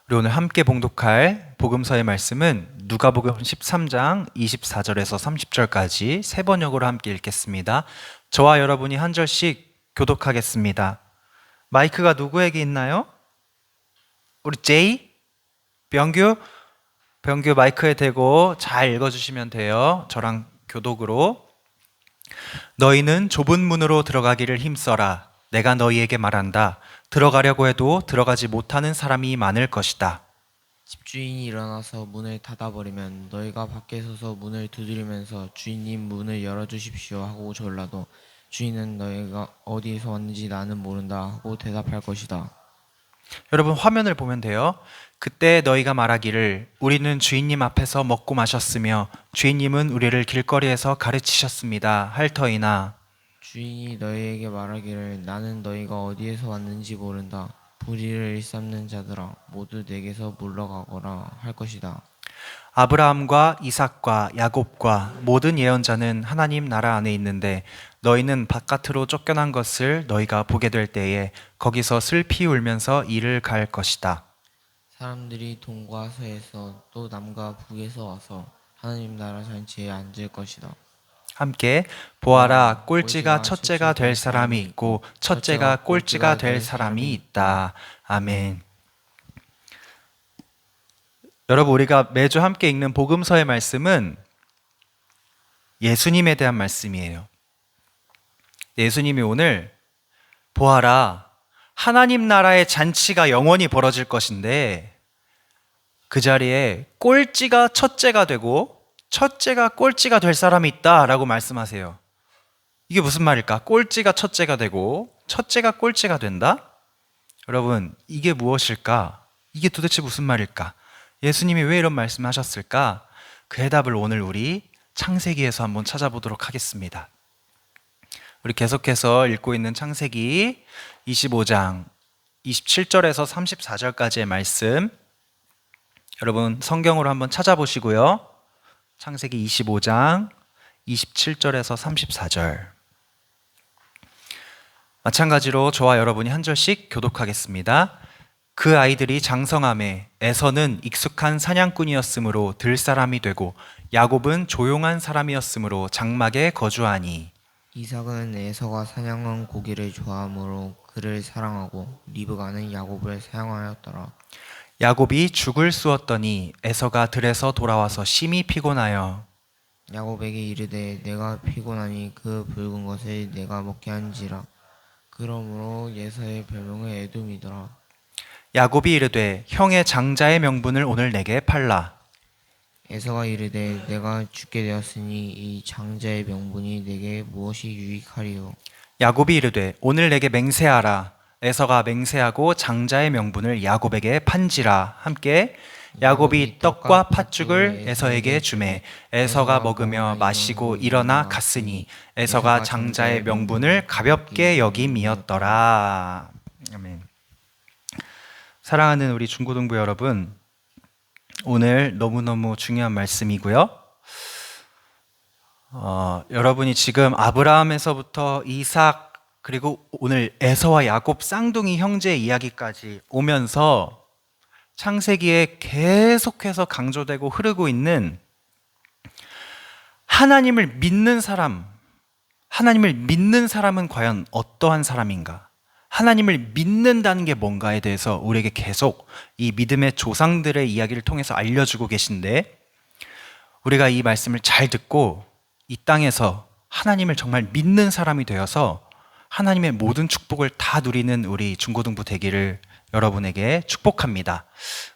우리 오늘 함께 봉독할 복음서의 말씀은 누가복음 13장 24절에서 30절까지 세 번역으로 함께 읽겠습니다. 저와 여러분이 한 절씩 교독하겠습니다. 마이크가 누구에게 있나요? 우리 제이? 병규 마이크에 대고 잘 읽어주시면 돼요. 저랑 교독으로. 너희는 좁은 문으로 들어가기를 힘써라. 내가 너희에게 말한다. 들어가려고 해도 들어가지 못하는 사람이 많을 것이다. 집주인이 일어나서 문을 닫아버리면 너희가 밖에 서서 문을 두드리면서 주인님 문을 열어주십시오 하고 졸라도 주인은 너희가 어디에서 왔는지 나는 모른다 하고 대답할 것이다. 여러분 화면을 보면 돼요. 그때 너희가 말하기를 우리는 주인님 앞에서 먹고 마셨으며 주인님은 우리를 길거리에서 가르치셨습니다 할 터이나 주인이 너희에게 말하기를 나는 너희가 어디에서 왔는지 모른다. 불의를 일삼는 자들아 모두 내게서 물러가거라 할 것이다. 아브라함과 이삭과 야곱과 모든 예언자는 하나님 나라 안에 있는데 너희는 바깥으로 쫓겨난 것을 너희가 보게 될 때에 거기서 슬피 울면서 이를 갈 것이다. 사람들이 동과 서에서 또 남과 북에서 와서 하나님 나라 잔치에 앉을 것이다. 함께 보아라, 꼴찌가 첫째가 될 사람이 있고 첫째가 꼴찌가 될 사람이 있다. 아멘. 여러분, 우리가 매주 함께 읽는 복음서의 말씀은 예수님에 대한 말씀이에요. 예수님이 오늘 보아라, 하나님 나라의 잔치가 영원히 벌어질 것인데 그 자리에 꼴찌가 첫째가 되고 첫째가 꼴찌가 될 사람이 있다라고 말씀하세요. 이게 무슨 말일까? 꼴찌가 첫째가 되고 첫째가 꼴찌가 된다? 여러분, 이게 무엇일까? 이게 도대체 무슨 말일까? 예수님이 왜 이런 말씀하셨을까? 그 해답을 오늘 우리 창세기에서 한번 찾아보도록 하겠습니다. 우리 계속해서 읽고 있는 창세기 25장 27절에서 34절까지의 말씀, 여러분 성경으로 한번 찾아보시고요. 창세기 25장 27절에서 34절. 마찬가지로 저와 여러분이 한 절씩 교독하겠습니다. 그 아이들이 장성함에 에서는 익숙한 사냥꾼이었으므로 들 사람이 되고 야곱은 조용한 사람이었으므로 장막에 거주하니 이삭은 에서가 사냥한 고기를 좋아하므로 그를 사랑하고 리브가는 야곱을 사랑하였더라. 야곱이 죽을 쑤었더니 에서가 들에서 돌아와서 심히 피곤하여 야곱에게 이르되 내가 피곤하니 그 붉은 것을 내가 먹게 한지라. 그러므로 에서의 별명을 에돔이더라. 야곱이 이르되 형의 장자의 명분을 오늘 내게 팔라. 에서가 이르되 내가 죽게 되었으니 이 장자의 명분이 내게 무엇이 유익하리요. 야곱이 이르되 오늘 내게 맹세하라. 에서가 맹세하고 장자의 명분을 야곱에게 판지라. 함께 야곱이 떡과 팥죽을 에서에게 주매 에서가 먹으며 마시고 일어나 갔으니 에서가 장자의 명분을 가볍게 여김이었더라. 아멘. 사랑하는 우리 중고등부 여러분, 오늘 너무너무 중요한 말씀이고요. 여러분이 지금 아브라함에서부터 이삭, 그리고 오늘 에서와 야곱 쌍둥이 형제 이야기까지 오면서 창세기에 계속해서 강조되고 흐르고 있는 하나님을 믿는 사람, 하나님을 믿는 사람은 과연 어떠한 사람인가? 하나님을 믿는다는 게 뭔가에 대해서 우리에게 계속 이 믿음의 조상들의 이야기를 통해서 알려주고 계신데, 우리가 이 말씀을 잘 듣고 이 땅에서 하나님을 정말 믿는 사람이 되어서 하나님의 모든 축복을 다 누리는 우리 중고등부 되기를 여러분에게 축복합니다.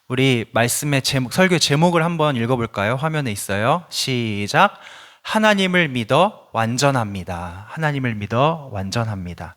우리 말씀의 설교 제목을 한번 읽어볼까요? 화면에 있어요. 시작. 하나님을 믿어 완전합니다. 하나님을 믿어 완전합니다.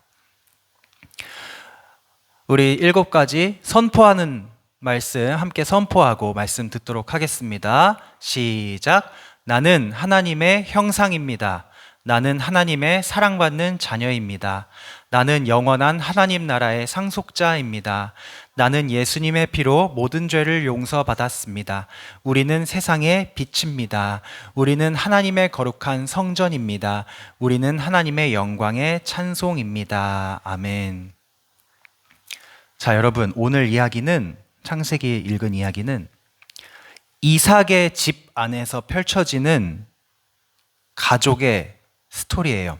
우리 7가지 선포하는 말씀 함께 선포하고 말씀 듣도록 하겠습니다. 시작. 나는 하나님의 형상입니다. 나는 하나님의 사랑받는 자녀입니다. 나는 영원한 하나님 나라의 상속자입니다. 나는 예수님의 피로 모든 죄를 용서받았습니다. 우리는 세상의 빛입니다. 우리는 하나님의 거룩한 성전입니다. 우리는 하나님의 영광의 찬송입니다. 아멘. 자, 여러분, 오늘 이야기는 창세기 읽은 이야기는 이삭의 집 안에서 펼쳐지는 가족의 스토리예요.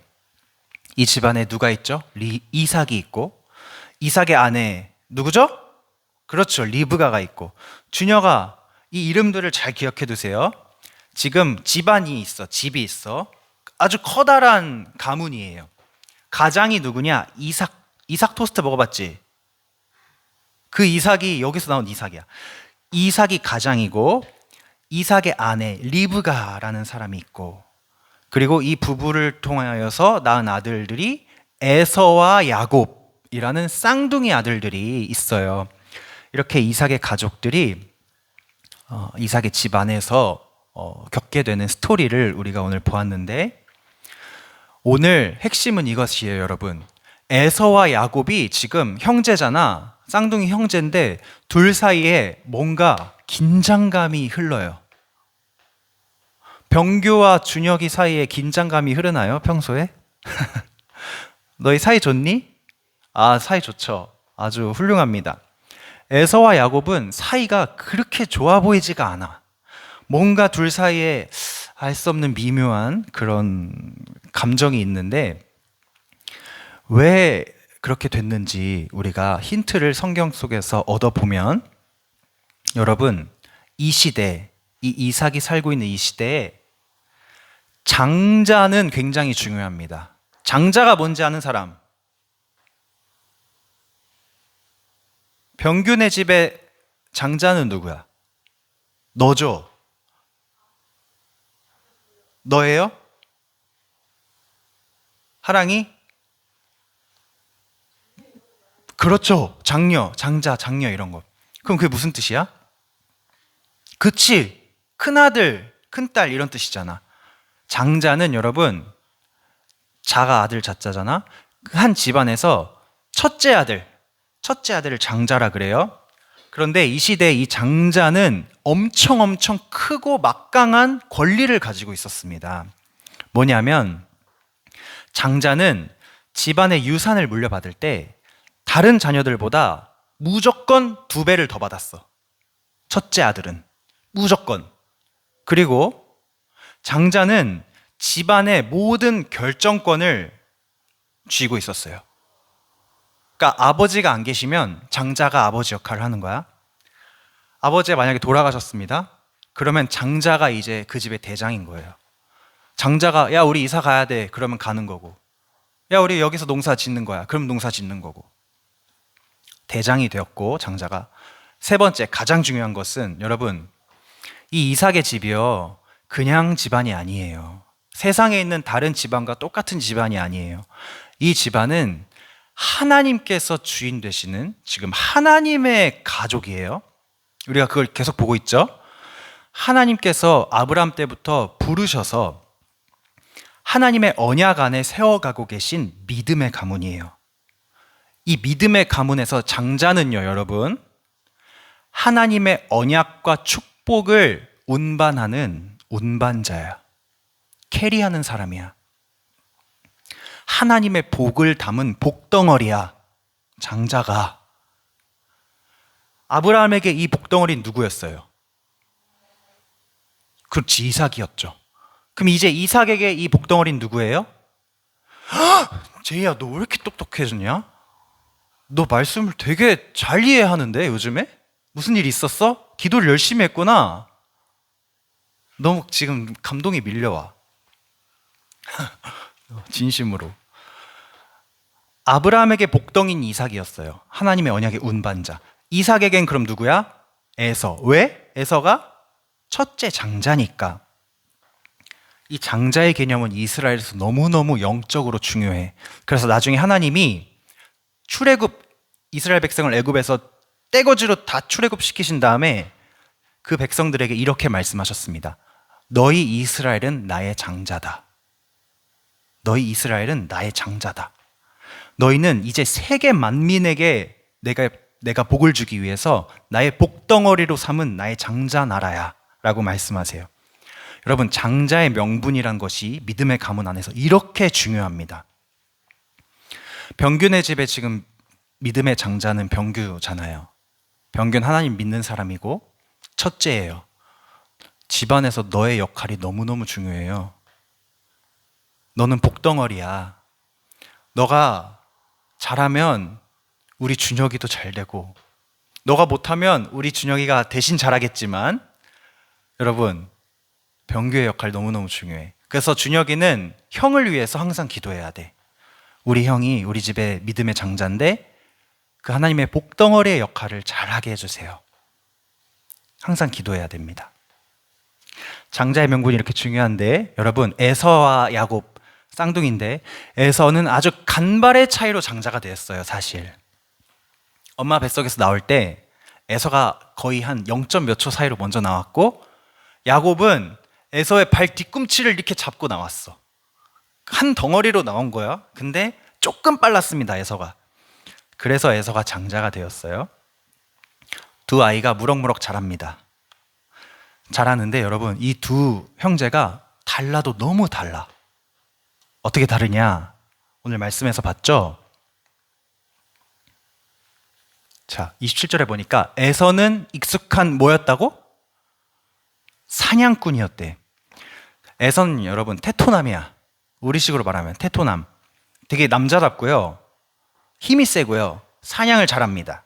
이 집안에 누가 있죠? 이삭이 있고, 이삭의 아내 누구죠? 그렇죠, 리브가가 있고. 준혁아, 이 이름들을 잘 기억해 두세요. 지금 집안이 있어, 집이 있어. 아주 커다란 가문이에요. 가장이 누구냐? 이삭 토스트 먹어봤지? 그 이삭이 여기서 나온 이삭이야. 이삭이 가장이고, 이삭의 아내 리브가라는 사람이 있고, 그리고 이 부부를 통하여서 낳은 아들들이 에서와 야곱이라는 쌍둥이 아들들이 있어요. 이렇게 이삭의 가족들이 이삭의 집 안에서 겪게 되는 스토리를 우리가 오늘 보았는데, 오늘 핵심은 이것이에요, 여러분. 에서와 야곱이 지금 형제잖아. 쌍둥이 형제인데 둘 사이에 뭔가 긴장감이 흘러요. 병규와 준혁이 사이에 긴장감이 흐르나요, 평소에? 너희 사이 좋니? 아, 사이 좋죠. 아주 훌륭합니다. 에서와 야곱은 사이가 그렇게 좋아 보이지가 않아. 뭔가 둘 사이에 알 수 없는 미묘한 그런 감정이 있는데, 왜 그렇게 됐는지 우리가 힌트를 성경 속에서 얻어보면, 여러분, 이 시대, 이 이삭이 살고 있는 이 시대에 장자는 굉장히 중요합니다. 장자가 뭔지 아는 사람? 병균의 집에 장자는 누구야? 너죠? 너예요? 하랑이? 그렇죠. 장녀, 장자, 장녀 이런 거. 그럼 그게 무슨 뜻이야? 그치. 큰아들, 큰딸 이런 뜻이잖아. 장자는 여러분, 자가 아들 자자잖아. 한 집안에서 첫째 아들을 장자라 그래요. 그런데 이 시대에 이 장자는 엄청 크고 막강한 권리를 가지고 있었습니다. 뭐냐면 장자는 집안의 유산을 물려받을 때 다른 자녀들보다 무조건 2배를 더 받았어. 첫째 아들은 무조건. 그리고 장자는 집안의 모든 결정권을 쥐고 있었어요. 그러니까 아버지가 안 계시면 장자가 아버지 역할을 하는 거야. 아버지가 만약에 돌아가셨습니다. 그러면 장자가 이제 그 집의 대장인 거예요. 장자가 야 우리 이사 가야 돼. 그러면 가는 거고. 야 우리 여기서 농사 짓는 거야. 그럼 농사 짓는 거고. 대장이 되었고 장자가. 세 번째 가장 중요한 것은 여러분, 이 이삭의 집이요 그냥 집안이 아니에요. 세상에 있는 다른 집안과 똑같은 집안이 아니에요. 이 집안은 하나님께서 주인 되시는 지금 하나님의 가족이에요. 우리가 그걸 계속 보고 있죠. 하나님께서 아브라함 때부터 부르셔서 하나님의 언약 안에 세워가고 계신 믿음의 가문이에요. 이 믿음의 가문에서 장자는요 여러분, 하나님의 언약과 축복을 운반하는 운반자야. 캐리하는 사람이야. 하나님의 복을 담은 복덩어리야. 장자가. 아브라함에게 이 복덩어리는 누구였어요? 그렇지, 이삭이었죠. 그럼 이제 이삭에게 이 복덩어리는 누구예요? 제이야, 너 왜 이렇게 똑똑해졌냐? 너 말씀을 되게 잘 이해하는데 요즘에? 무슨 일 있었어? 기도를 열심히 했구나. 너무 지금 감동이 밀려와. 진심으로. 아브라함에게 복덩인 이삭이었어요. 하나님의 언약의 운반자. 이삭에겐 그럼 누구야? 에서. 왜? 에서가 첫째 장자니까. 이 장자의 개념은 이스라엘에서 너무너무 영적으로 중요해. 그래서 나중에 하나님이 출애굽, 이스라엘 백성을 애굽에서 떼거지로 다 출애굽시키신 다음에 그 백성들에게 이렇게 말씀하셨습니다. 너희 이스라엘은 나의 장자다. 너희 이스라엘은 나의 장자다. 너희는 이제 세계 만민에게 내가 복을 주기 위해서 나의 복덩어리로 삼은 나의 장자 나라야 라고 말씀하세요. 여러분, 장자의 명분이란 것이 믿음의 가문 안에서 이렇게 중요합니다. 병균의 집에 지금 믿음의 장자는 병규잖아요. 병균 하나님 믿는 사람이고 첫째예요. 집안에서 너의 역할이 너무너무 중요해요. 너는 복덩어리야. 너가 잘하면 우리 준혁이도 잘 되고, 너가 못하면 우리 준혁이가 대신 잘하겠지만, 여러분, 병규의 역할 너무너무 중요해. 그래서 준혁이는 형을 위해서 항상 기도해야 돼. 우리 형이 우리 집의 믿음의 장자인데 그 하나님의 복덩어리의 역할을 잘하게 해주세요. 항상 기도해야 됩니다. 장자의 명분이 이렇게 중요한데, 여러분, 에서와 야곱 쌍둥이인데, 에서는 아주 간발의 차이로 장자가 되었어요. 사실 엄마 뱃속에서 나올 때 에서가 거의 한 0점 몇 초 사이로 먼저 나왔고, 야곱은 에서의 발 뒤꿈치를 이렇게 잡고 나왔어. 한 덩어리로 나온 거야. 근데 조금 빨랐습니다, 에서가. 그래서 에서가 장자가 되었어요. 두 아이가 무럭무럭 자랍니다. 자라는데 여러분, 이 두 형제가 달라도 너무 달라. 어떻게 다르냐? 오늘 말씀에서 봤죠? 자, 27절에 보니까 에서는 익숙한 뭐였다고? 사냥꾼이었대. 에서는 여러분 테토남이야. 우리식으로 말하면 테토남. 되게 남자답고요, 힘이 세고요, 사냥을 잘합니다.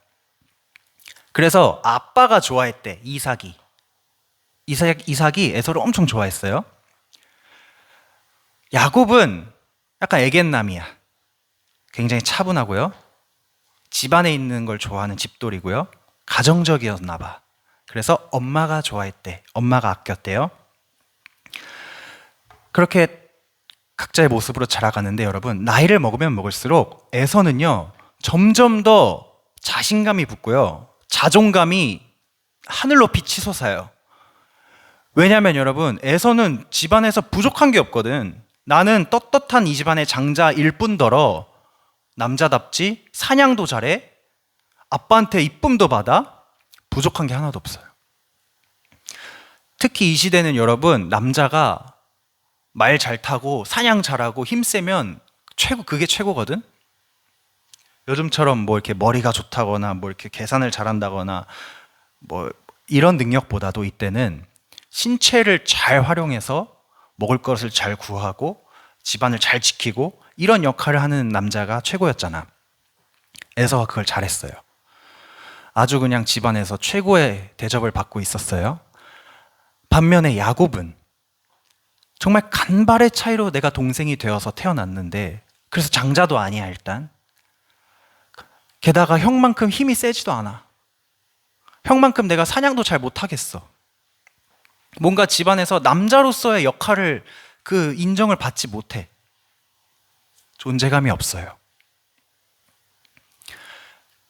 그래서 아빠가 좋아했대. 이삭이 에서를 엄청 좋아했어요. 야곱은 약간 애견남이야. 굉장히 차분하고요, 집안에 있는 걸 좋아하는 집돌이고요, 가정적이었나 봐. 그래서 엄마가 좋아했대. 엄마가 아꼈대요. 그렇게 각자의 모습으로 자라가는데 여러분, 나이를 먹으면 먹을수록 에서는요 점점 더 자신감이 붙고요, 자존감이 하늘 높이 치솟아요. 왜냐하면 여러분, 에서는 집안에서 부족한 게 없거든. 나는 떳떳한 이 집안의 장자일 뿐더러 남자답지 사냥도 잘해, 아빠한테 이쁨도 받아, 부족한 게 하나도 없어요. 특히 이 시대는 여러분, 남자가 말 잘 타고 사냥 잘하고 힘세면 그게 최고거든. 요즘처럼 뭐 이렇게 머리가 좋다거나 뭐 이렇게 계산을 잘한다거나 뭐 이런 능력보다도 이때는 신체를 잘 활용해서 먹을 것을 잘 구하고 집안을 잘 지키고 이런 역할을 하는 남자가 최고였잖아. 에서가 그걸 잘했어요. 아주 그냥 집안에서 최고의 대접을 받고 있었어요. 반면에 야곱은 정말 간발의 차이로 내가 동생이 되어서 태어났는데, 그래서 장자도 아니야 일단. 게다가 형만큼 힘이 세지도 않아. 형만큼 내가 사냥도 잘 못하겠어. 뭔가 집안에서 남자로서의 역할을 인정을 받지 못해. 존재감이 없어요.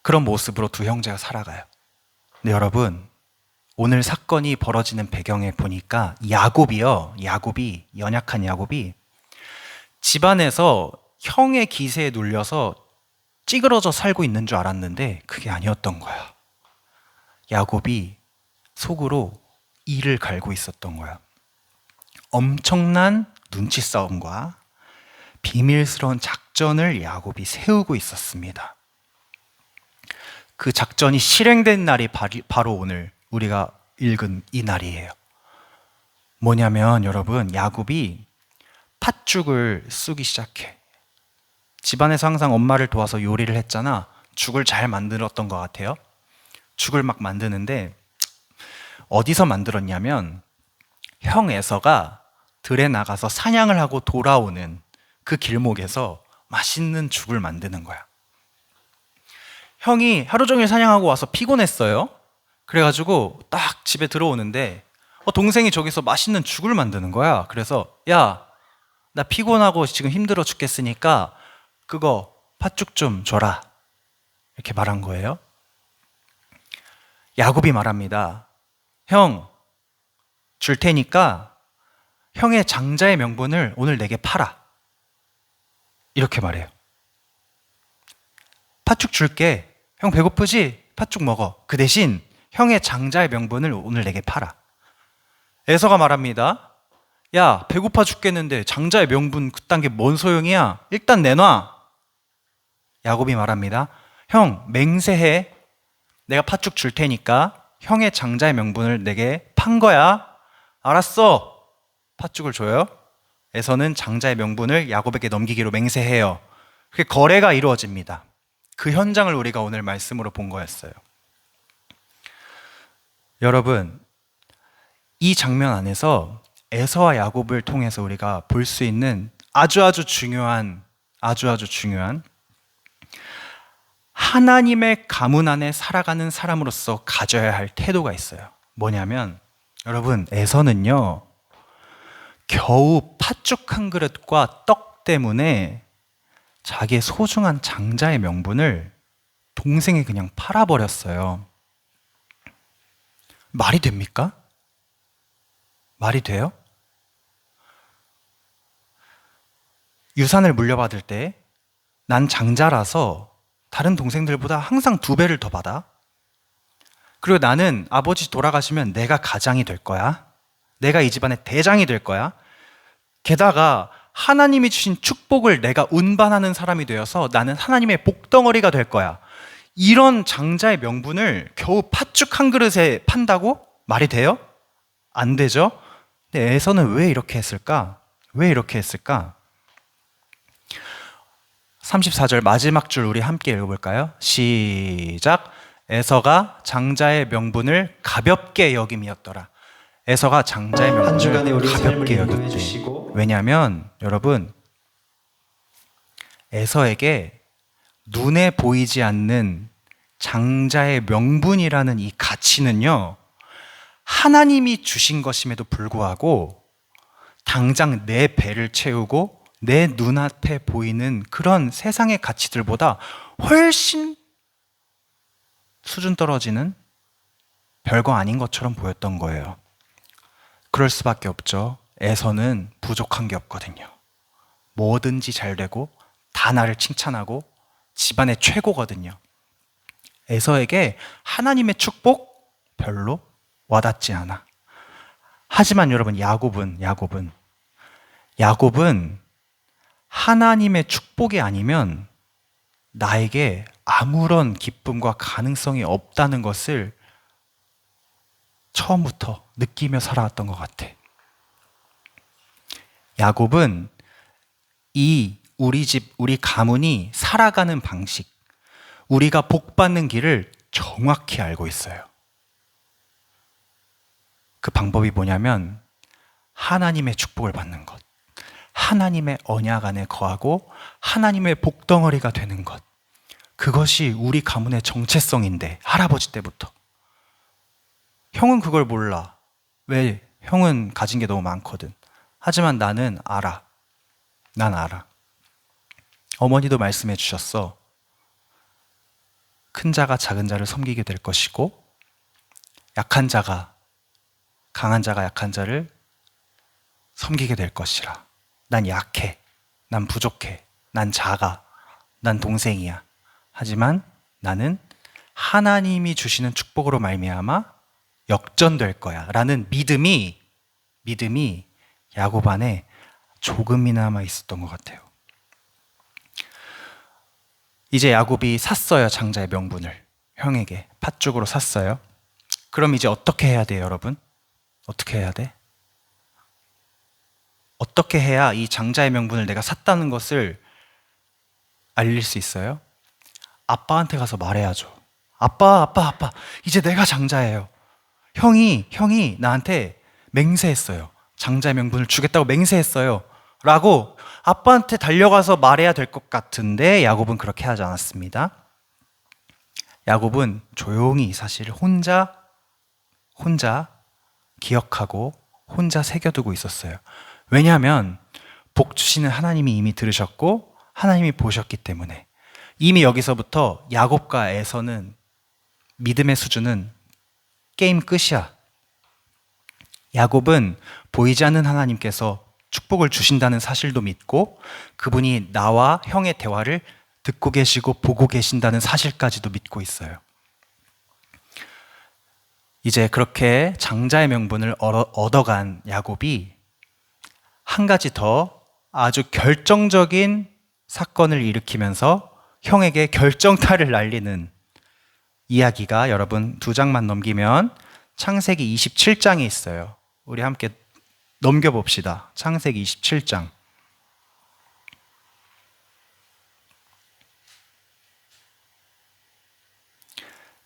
그런 모습으로 두 형제가 살아가요. 근데 여러분, 오늘 사건이 벌어지는 배경에 보니까 야곱이 연약한 야곱이 집안에서 형의 기세에 눌려서 찌그러져 살고 있는 줄 알았는데 그게 아니었던 거야. 야곱이 속으로 이를 갈고 있었던 거야. 엄청난 눈치 싸움과 비밀스러운 작전을 야곱이 세우고 있었습니다. 그 작전이 실행된 날이 바로 오늘 우리가 읽은 이 날이에요. 뭐냐면 여러분, 야곱이 팥죽을 쑤기 시작해. 집안에서 항상 엄마를 도와서 요리를 했잖아. 죽을 잘 만들었던 것 같아요. 죽을 막 만드는데 어디서 만들었냐면 형 에서가 들에 나가서 사냥을 하고 돌아오는 그 길목에서 맛있는 죽을 만드는 거야. 형이 하루 종일 사냥하고 와서 피곤했어요. 그래가지고 딱 집에 들어오는데 동생이 저기서 맛있는 죽을 만드는 거야. 그래서 야, 나 피곤하고 지금 힘들어 죽겠으니까 그거 팥죽 좀 줘라, 이렇게 말한 거예요. 야곱이 말합니다. 형, 줄 테니까 형의 장자의 명분을 오늘 내게 팔아, 이렇게 말해요. 팥죽 줄게. 형 배고프지? 팥죽 먹어. 그 대신 형의 장자의 명분을 오늘 내게 팔아. 에서가 말합니다. 야, 배고파 죽겠는데 장자의 명분 그딴 게 뭔 소용이야? 일단 내놔. 야곱이 말합니다. 형, 맹세해. 내가 팥죽 줄 테니까 형의 장자의 명분을 내게 판 거야. 알았어. 팥죽을 줘요. 에서는 장자의 명분을 야곱에게 넘기기로 맹세해요. 그렇게 거래가 이루어집니다. 그 현장을 우리가 오늘 말씀으로 본 거였어요. 여러분, 이 장면 안에서 에서와 야곱을 통해서 우리가 볼 수 있는 아주 중요한 하나님의 가문 안에 살아가는 사람으로서 가져야 할 태도가 있어요. 뭐냐면 여러분, 에서는요 겨우 팥죽 한 그릇과 떡 때문에 자기의 소중한 장자의 명분을 동생에 그냥 팔아버렸어요. 말이 됩니까? 말이 돼요? 유산을 물려받을 때 난 장자라서 다른 동생들보다 항상 2배를 더 받아. 그리고 나는 아버지 돌아가시면 내가 가장이 될 거야. 내가 이 집안의 대장이 될 거야. 게다가 하나님이 주신 축복을 내가 운반하는 사람이 되어서 나는 하나님의 복덩어리가 될 거야. 이런 장자의 명분을 겨우 팥죽 한 그릇에 판다고? 말이 돼요? 안 되죠? 근데 에서는 왜 이렇게 했을까? 왜 이렇게 했을까? 34절 마지막 줄 우리 함께 읽어볼까요? 시작. 에서가 장자의 명분을 가볍게 여김이었더라. 에서가 장자의 한 주간의 명분을 우리 가볍게 삶을 인도해 여겼대. 주시고 왜냐하면 여러분, 에서에게 눈에 보이지 않는 장자의 명분이라는 이 가치는요, 하나님이 주신 것임에도 불구하고 당장 내 배를 채우고 내 눈앞에 보이는 그런 세상의 가치들보다 훨씬 수준 떨어지는 별거 아닌 것처럼 보였던 거예요. 그럴 수밖에 없죠. 에서는 부족한 게 없거든요. 뭐든지 잘 되고 다 나를 칭찬하고 집안의 최고거든요. 에서에게 하나님의 축복 별로 와닿지 않아. 하지만 여러분, 야곱은 하나님의 축복이 아니면 나에게 아무런 기쁨과 가능성이 없다는 것을 처음부터 느끼며 살아왔던 것 같아. 야곱은 우리 집, 우리 가문이 살아가는 방식, 우리가 복받는 길을 정확히 알고 있어요. 그 방법이 뭐냐면 하나님의 축복을 받는 것, 하나님의 언약 안에 거하고 하나님의 복덩어리가 되는 것. 그것이 우리 가문의 정체성인데, 할아버지 때부터. 형은 그걸 몰라. 왜? 형은 가진 게 너무 많거든. 하지만 나는 알아. 난 알아. 어머니도 말씀해 주셨어. 큰 자가 작은 자를 섬기게 될 것이고, 강한 자가 약한 자를 섬기게 될 것이라. 난 약해. 난 부족해. 난 작아. 난 동생이야. 하지만 나는 하나님이 주시는 축복으로 말미암아 역전될 거야 라는 믿음이 야곱 안에 조금이나마 있었던 것 같아요. 이제 야곱이 샀어요. 장자의 명분을 형에게 팥죽으로 샀어요. 그럼 이제 어떻게 해야 돼요, 여러분? 어떻게 해야 돼? 어떻게 해야 이 장자의 명분을 내가 샀다는 것을 알릴 수 있어요? 아빠한테 가서 말해야죠. 아빠, 이제 내가 장자예요. 형이 나한테 맹세했어요. 장자의 명분을 주겠다고 맹세했어요. 라고 아빠한테 달려가서 말해야 될 것 같은데 야곱은 그렇게 하지 않았습니다. 야곱은 조용히 이 사실을 혼자 기억하고 혼자 새겨두고 있었어요. 왜냐하면 복 주시는 하나님이 이미 들으셨고 하나님이 보셨기 때문에. 이미 여기서부터 야곱과 에서는 믿음의 수준은 게임 끝이야. 야곱은 보이지 않는 하나님께서 축복을 주신다는 사실도 믿고 그분이 나와 형의 대화를 듣고 계시고 보고 계신다는 사실까지도 믿고 있어요. 이제 그렇게 장자의 명분을 얻어간 야곱이 한 가지 더 아주 결정적인 사건을 일으키면서 형에게 결정타를 날리는 이야기가 여러분 2장만 넘기면 창세기 27장에 있어요. 우리 함께 넘겨봅시다. 창세기 27장.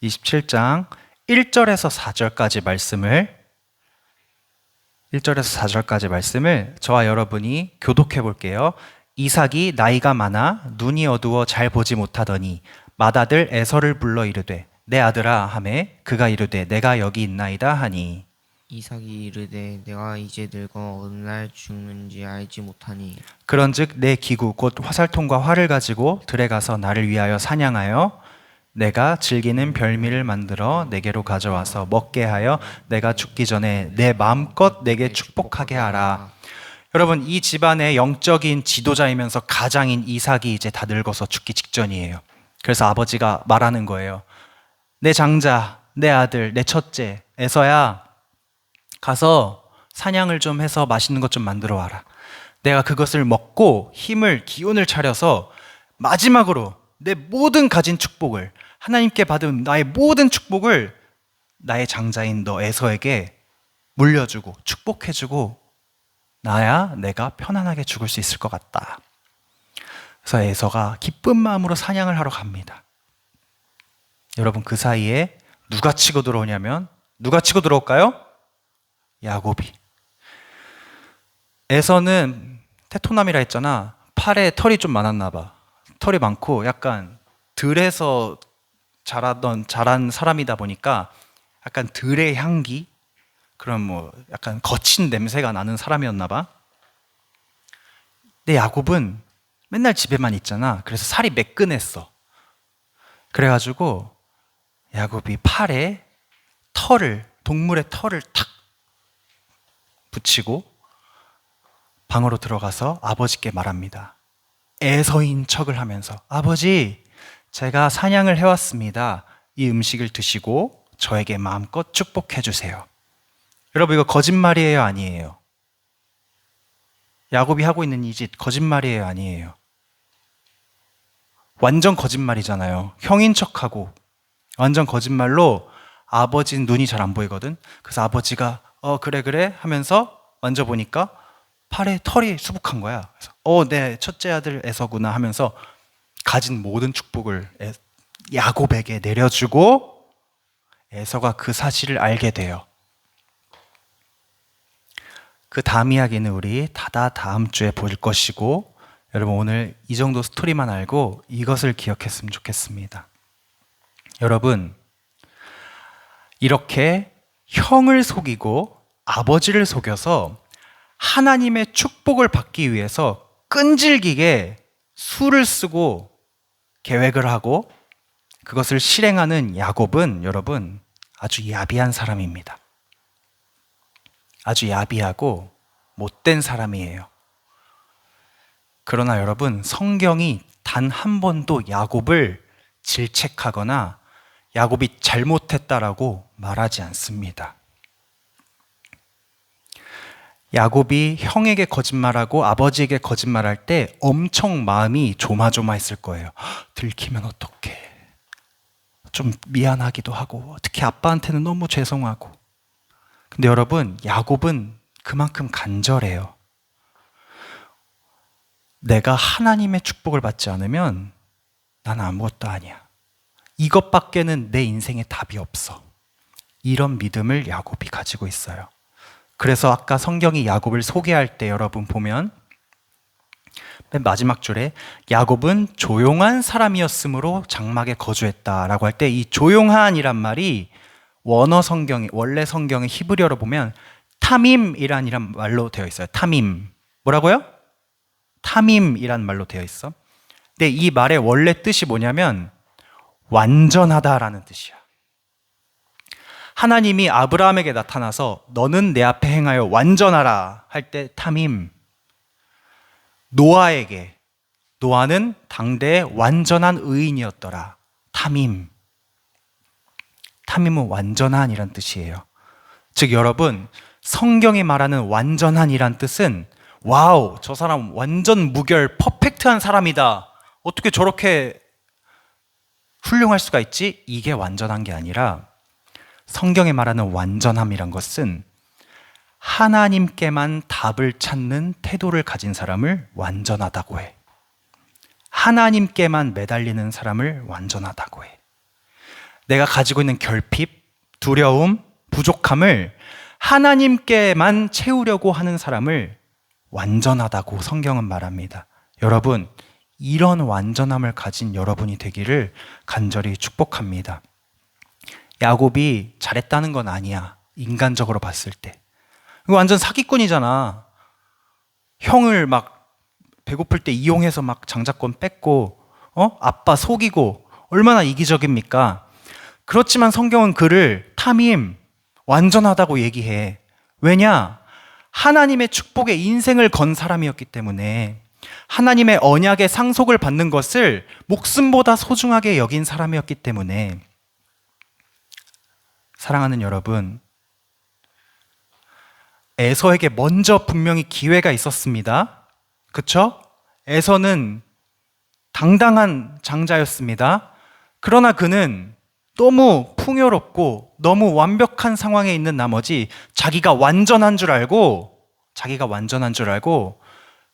27장 1절에서 4절까지 말씀을 저와 여러분이 교독해 볼게요. 이삭이 나이가 많아 눈이 어두워 잘 보지 못하더니 맏아들 에서를 불러 이르되 내 아들아 하매 그가 이르되 내가 여기 있나이다 하니 이삭이 이르되 내가 이제 늙어 어느 날 죽는지 알지 못하니 그런즉 내 기구 곧 화살통과 활을 가지고 들에 가서 나를 위하여 사냥하여 내가 즐기는 별미를 만들어 내게로 가져와서 먹게 하여 내가 죽기 전에 내 마음껏 내게 축복하게 하라. 여러분, 이 집안의 영적인 지도자이면서 가장인 이삭이 이제 다 늙어서 죽기 직전이에요. 그래서 아버지가 말하는 거예요. 내 장자, 내 아들, 내 첫째 에서야 가서 사냥을 좀 해서 맛있는 것 좀 만들어 와라. 내가 그것을 먹고 기운을 차려서 마지막으로 내 모든 가진 축복을, 하나님께 받은 나의 모든 축복을 나의 장자인 너 에서에게 물려주고 축복해주고 나야 내가 편안하게 죽을 수 있을 것 같다. 그래서 에서가 기쁜 마음으로 사냥을 하러 갑니다. 여러분, 그 사이에 누가 치고 들어오냐면, 누가 치고 들어올까요? 야곱이. 에서는 테토남이라 했잖아. 팔에 털이 좀 많았나 봐. 털이 많고 약간 들에서 자란 사람이다 보니까 약간 들의 향기, 그런 뭐 약간 거친 냄새가 나는 사람이었나 봐. 근데 야곱은 맨날 집에만 있잖아. 그래서 살이 매끈했어. 그래가지고 야곱이 팔에 동물의 털을 탁 붙이고 방으로 들어가서 아버지께 말합니다. 에서인 척을 하면서, 아버지, 제가 사냥을 해왔습니다. 이 음식을 드시고 저에게 마음껏 축복해 주세요. 여러분, 이거 거짓말이에요, 아니에요? 야곱이 하고 있는 이 짓 거짓말이에요, 아니에요? 완전 거짓말이잖아요. 형인 척하고 완전 거짓말로. 아버지는 눈이 잘 안 보이거든. 그래서 아버지가 그래 하면서 만져보니까 팔에 털이 수북한 거야. 그래서 내 첫째 아들 에서구나 하면서 가진 모든 축복을 야곱에게 내려주고 에서가 그 사실을 알게 돼요. 그 다음 이야기는 우리 다음 주에 볼 것이고, 여러분 오늘 이 정도 스토리만 알고 이것을 기억했으면 좋겠습니다. 여러분, 이렇게 형을 속이고 아버지를 속여서 하나님의 축복을 받기 위해서 끈질기게 수를 쓰고 계획을 하고 그것을 실행하는 야곱은 여러분 아주 야비한 사람입니다. 아주 야비하고 못된 사람이에요. 그러나 여러분, 성경이 단 한 번도 야곱을 질책하거나 야곱이 잘못했다라고 말하지 않습니다. 야곱이 형에게 거짓말하고 아버지에게 거짓말할 때 엄청 마음이 조마조마했을 거예요. 들키면 어떡해. 좀 미안하기도 하고, 특히 아빠한테는 너무 죄송하고. 근데 여러분, 야곱은 그만큼 간절해요. 내가 하나님의 축복을 받지 않으면 난 아무것도 아니야. 이것밖에는 내 인생에 답이 없어. 이런 믿음을 야곱이 가지고 있어요. 그래서 아까 성경이 야곱을 소개할 때 여러분 보면 맨 마지막 줄에 야곱은 조용한 사람이었으므로 장막에 거주했다라고 할 때 이 조용한이란 말이 원래 성경의 히브리어로 보면 타밈이란 말로 되어 있어요. 타밈. 뭐라고요? 타밈이란 말로 되어 있어. 근데 이 말의 원래 뜻이 뭐냐면 완전하다라는 뜻이야. 하나님이 아브라함에게 나타나서 너는 내 앞에 행하여 완전하라 할 때 타밈. 노아는 당대의 완전한 의인이었더라. 타밈은 완전한이란 뜻이에요. 즉 여러분, 성경이 말하는 완전한이란 뜻은 와우, 저 사람 완전 무결 퍼펙트한 사람이다. 어떻게 저렇게 훌륭할 수가 있지? 이게 완전한 게 아니라 성경에 말하는 완전함이란 것은 하나님께만 답을 찾는 태도를 가진 사람을 완전하다고 해. 하나님께만 매달리는 사람을 완전하다고 해. 내가 가지고 있는 결핍, 두려움, 부족함을 하나님께만 채우려고 하는 사람을 완전하다고 성경은 말합니다. 여러분, 이런 완전함을 가진 여러분이 되기를 간절히 축복합니다. 야곱이 잘했다는 건 아니야. 인간적으로 봤을 때. 이거 완전 사기꾼이잖아. 형을 막 배고플 때 이용해서 막 장자권 뺏고, 아빠 속이고, 얼마나 이기적입니까? 그렇지만 성경은 그를 탐임, 완전하다고 얘기해. 왜냐? 하나님의 축복에 인생을 건 사람이었기 때문에, 하나님의 언약의 상속을 받는 것을 목숨보다 소중하게 여긴 사람이었기 때문에. 사랑하는 여러분, 에서에게 먼저 분명히 기회가 있었습니다. 그쵸? 에서는 당당한 장자였습니다. 그러나 그는 너무 풍요롭고 너무 완벽한 상황에 있는 나머지 자기가 완전한 줄 알고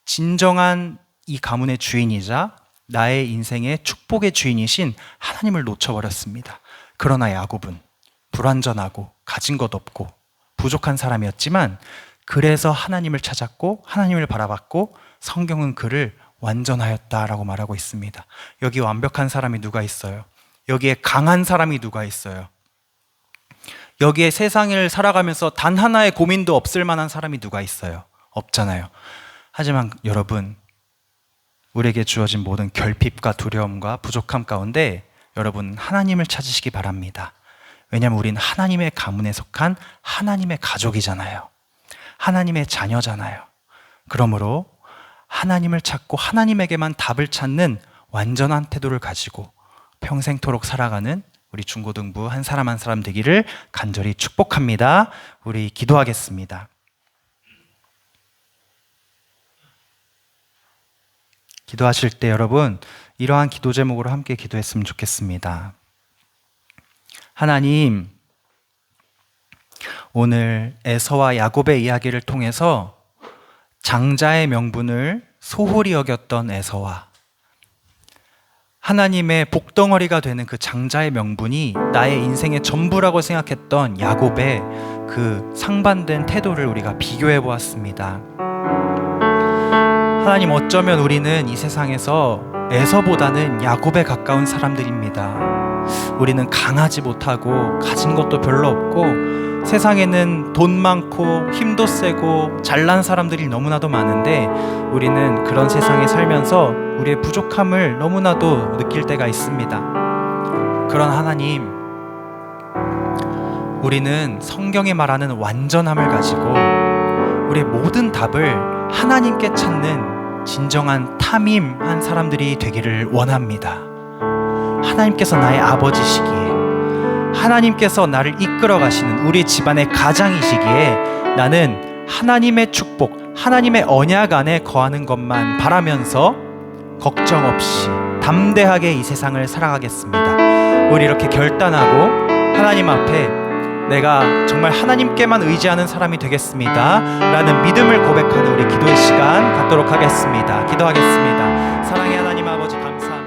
진정한 이 가문의 주인이자 나의 인생의 축복의 주인이신 하나님을 놓쳐버렸습니다. 그러나 야곱은 불완전하고 가진 것 없고 부족한 사람이었지만 그래서 하나님을 찾았고 하나님을 바라봤고 성경은 그를 완전하였다라고 말하고 있습니다. 여기 완벽한 사람이 누가 있어요? 여기에 강한 사람이 누가 있어요? 여기에 세상을 살아가면서 단 하나의 고민도 없을 만한 사람이 누가 있어요? 없잖아요. 하지만 여러분, 우리에게 주어진 모든 결핍과 두려움과 부족함 가운데 여러분 하나님을 찾으시기 바랍니다. 왜냐하면 우린 하나님의 가문에 속한 하나님의 가족이잖아요. 하나님의 자녀잖아요. 그러므로 하나님을 찾고 하나님에게만 답을 찾는 완전한 태도를 가지고 평생토록 살아가는 우리 중고등부 한 사람 한 사람 되기를 간절히 축복합니다. 우리 기도하겠습니다. 기도하실 때 여러분 이러한 기도 제목으로 함께 기도했으면 좋겠습니다. 하나님, 오늘 에서와 야곱의 이야기를 통해서 장자의 명분을 소홀히 여겼던 에서와 하나님의 복덩어리가 되는 그 장자의 명분이 나의 인생의 전부라고 생각했던 야곱의 그 상반된 태도를 우리가 비교해 보았습니다. 하나님, 어쩌면 우리는 이 세상에서 에서보다는 야곱에 가까운 사람들입니다. 우리는 강하지 못하고 가진 것도 별로 없고 세상에는 돈 많고 힘도 세고 잘난 사람들이 너무나도 많은데 우리는 그런 세상에 살면서 우리의 부족함을 너무나도 느낄 때가 있습니다. 그런 하나님, 우리는 성경에 말하는 완전함을 가지고 우리의 모든 답을 하나님께 찾는 진정한 탐임한 사람들이 되기를 원합니다. 하나님께서 나의 아버지시기에, 하나님께서 나를 이끌어 가시는 우리 집안의 가장이시기에 나는 하나님의 축복, 하나님의 언약 안에 거하는 것만 바라면서 걱정 없이 담대하게 이 세상을 살아가겠습니다. 우리 이렇게 결단하고 하나님 앞에 내가 정말 하나님께만 의지하는 사람이 되겠습니다 라는 믿음을 고백하는 우리 기도의 시간 갖도록 하겠습니다. 기도하겠습니다. 사랑의 하나님 아버지, 감사합니다.